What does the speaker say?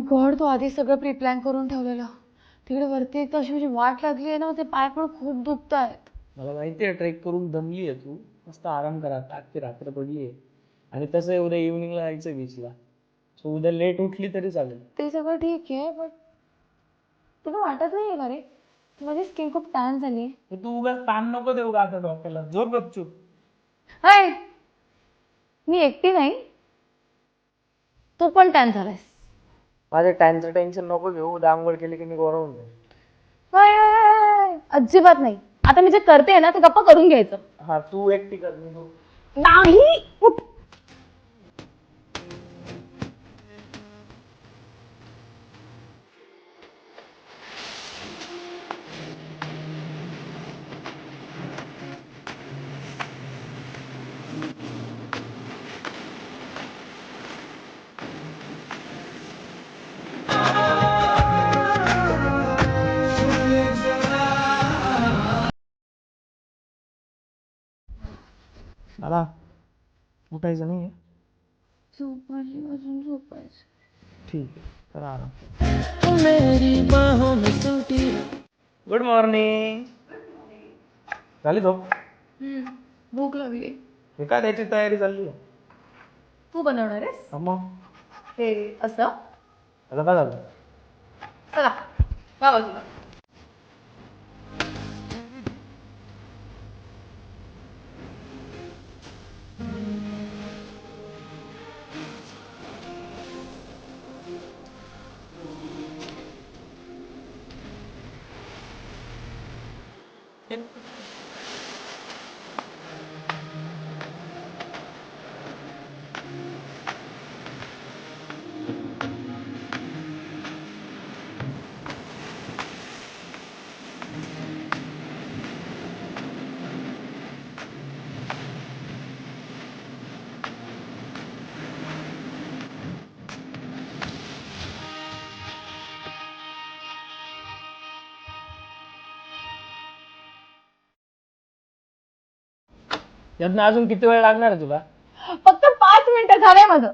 God, तो आधी सगळं प्री प्लॅन करून ठेवलेलं. तिकडे वरती एक तर अशी म्हणजे वाट लागली आहे ना, ते पाय पण खूप दुखत आहेत. मला माहिती आहे ट्रेक करून दमली आहे तू. मस्त आराम करा, आजची रात्र पडली आहे. आणि तसं उद्या इव्हनिंगला जायचं बीचला. सो उद्या लेट उठली तरी चालेल. ते सगळं ठीक आहे, पण तुला वाटत नाहीये का रे, माझी स्किन खूप टॅन झाली आहे. तर तू उगाच ताण नको देऊ का आता डॉक्टरला. झोप गपचूप. हाय, मी एकटी नाही, तू पण टॅन झालायस. माझ्या टॅनचं टेन्शन नको घेऊ. उद्या आंघोळ केली की मी गोरा होऊन जाईल. हाय, अजिबात नाही. आता मी जे करते ना ते गप्पा करून घ्यायचं. हा, तू एकटी कर, मी बघू. नाही, उठ. दादा, उठायचं नाही आहे? झोपायची, अजून झोपायचं. ठीक आहे, तर आराम. Good morning. झाली झोप? भूक लागली. हे काय त्याची तयारी चालली आहे? तू बनवणार आहेस हा मग हे असं? आता काय झालं? चला, वा बाजूला. यातनं अजून किती वेळ लागणार आहे तुला? फक्त 5 मिनिटं झालंय माझं.